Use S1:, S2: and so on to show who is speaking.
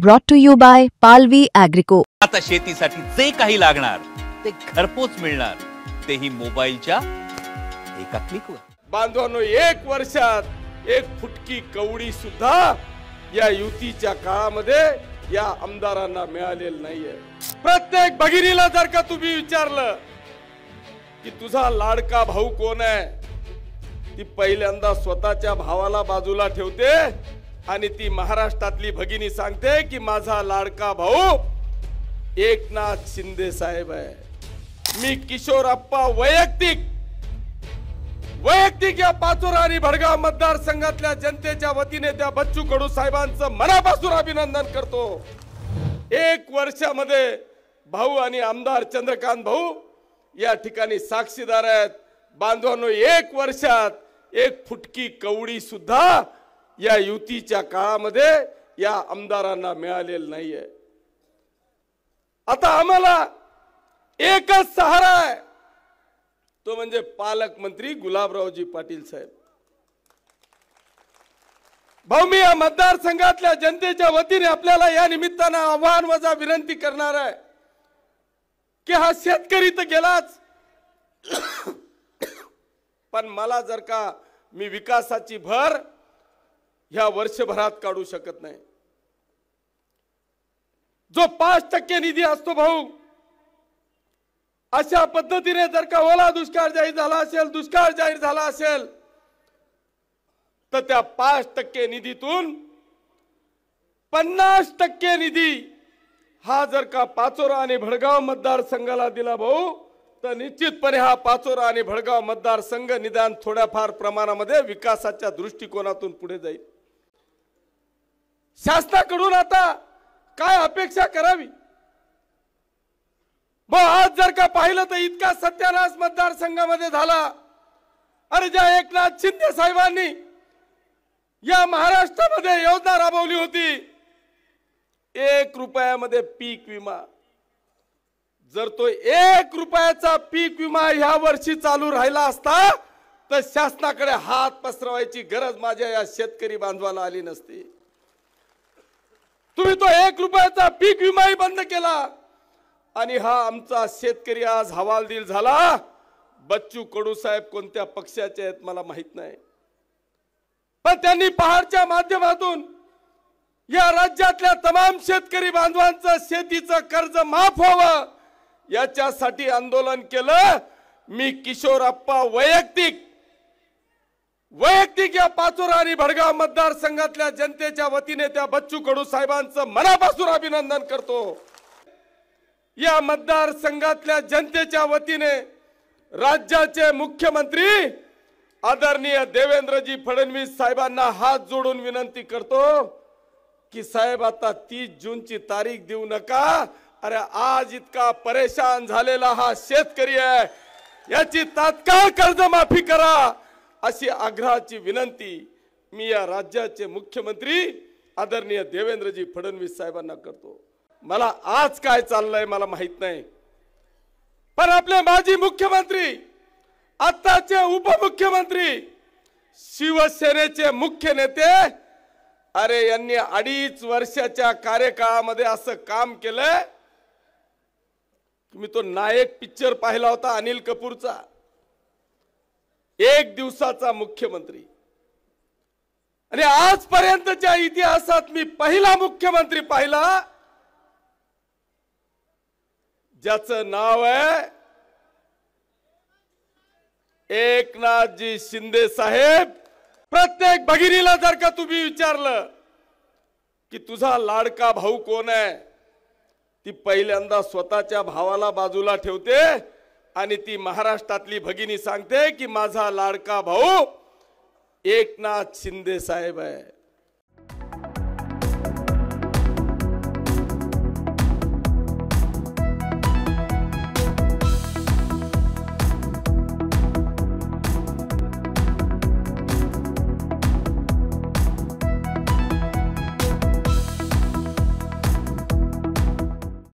S1: Brought to you by Palvi Agrico.
S2: आता शेतीसाठी जे काही लागणार ते घरपोच मिळणार, तेही मोबाईलच्या एका क्लिकवर.
S3: बांधवांनो, 1 वर्षात 1 फुटकी कवडी सुद्धा या युतीच्या काळामध्ये या आमदारांना मिळालेलं नाहीये. प्रत्येक भगिनीला जर का तुम्ही विचारलं की तुझा लाडका भाऊ कोण आहे, ती पहिल्यांदा स्वतःच्या भावाला बाजूला ठेवते आणि ती महाराष्ट्रातली भगिनी सांगते की माझा लाडका भाऊ एकनाथ शिंदे साहेब आहे. मी किशोरप्पा वैयक्तिक या पाचोरा आणि भडगाव मतदारसंघातल्या जनतेच्या वतीने त्या बच्चू कडू साहेबांचं मनापासून अभिनंदन करतो. 1 वर्षामध्ये भाऊ आणि आमदार चंद्रकांत भाऊ या ठिकाणी साक्षीदार आहेत. बांधवांनो, 1 वर्षात 1 फुटकी कवडी सुद्धा या युतीच्या काळामध्ये या आमदारांना मिळालेलं नाहीये. आता आम्हाला एकच सहारा आहे, तो म्हणजे पालकमंत्री गुलाबरावजी पाटील साहेब. भाऊ, मी या मतदारसंघातल्या जनतेच्या वतीने आपल्याला या निमित्तानं आव्हान वजा विनंती करणार आहे की हा शेतकरी तर गेलाच, पण मला जर का मी विकासाची भर ह्या वर्षभरात काढू शकत नाही. जो 5% निधी असतो भाऊ, अशा पद्धतीने जर का ओला दुष्काळ जाहीर झाला असेल, दुष्काळ जाहीर झाला असेल, तर त्या 5% निधीतून 50% निधी हा जर का पाचोरा आणि भडगाव मतदारसंघाला दिला भाऊ, तर निश्चितपणे हा पाचोरा आणि भडगाव मतदारसंघ निदान थोड्याफार प्रमाणामध्ये विकासाच्या दृष्टिकोनातून पुढे जाईल. शासनाकडून आता काय अपेक्षा करावी? आज जर का पाहिलं तर इतका सत्यानाश मतदारसंघामध्ये झाला. अरे, ज्या एकनाथ शिंदे साहेबांनी या महाराष्ट्रामध्ये योजना राबवली होती, 1 रुपयामध्ये पीक विमा, जर तो 1 रुपयाचा पीक विमा ह्या वर्षी चालू राहिला असता तर शासनाकडे हात पसरवायची गरज माझ्या या शेतकरी बांधवाला आली नसती. तुम्ही तो 1 रुपयाचा पीक विमाही बंद केला आणि हा आमचा शेतकरी आज हवालदिल झाला. बच्चू कडू साहेब कोणत्या पक्षाचे आहेत मला माहित नाही, पण त्यांनी पहाडच्या माध्यमातून या राज्यातल्या तमाम शेतकरी बांधवांचं शेतीचं कर्ज माफ व्हावं याच्यासाठी आंदोलन केलं. मी किशोरप्पा वैयक्तिक या पाचोरा आणि भडगाव मतदारसंघातल्या जनतेच्या वतीने त्या बच्चू कडू साहेबांचं मनापासून अभिनंदन करतो. या मतदारसंघातल्या जनतेच्या वतीने राज्याचे मुख्यमंत्री आदरणीय देवेंद्रजी फडणवीस साहेबांना हात जोडून विनंती करतो की साहेब, आता 30 जूनची तारीख देऊ नका. अरे, आज इतका परेशान झालेला हा शेतकरी आहे, याची तात्काळ कर्जमाफी करा अशी आग्रहाची विनंती मी या राज्याचे मुख्यमंत्री आदरणीय देवेंद्रजी फडणवीस साहेबांना करतो. मला आज काय चाललंय मला माहित नाही, पण आपले माजी मुख्यमंत्री, आताचे उपमुख्यमंत्री, शिवसेनेचे मुख्य नेते, अरे यांनी 2.5 वर्षाच्या कार्यकाळामध्ये असं काम केलंय. मी तो नायक पिक्चर पाहिला होता अनिल कपूरचा, 1 दिवसाचा मुख्यमंत्री, आणि आजपर्यंतच्या इतिहासात मी पहिला मुख्यमंत्री पाहिला ज्याचं नाव आहे एकनाथजी शिंदे साहेब. प्रत्येक भगिनीला जर का तुम्ही विचारलं की तुझा लाडका भाऊ कोण आहे, ती पहिल्यांदा स्वतःच्या भावाला बाजूला ठेवते आणि ती महाराष्ट्रातली भगिनी सांगते की माझा लाडका भाऊ एकनाथ शिंदे साहेब आहे.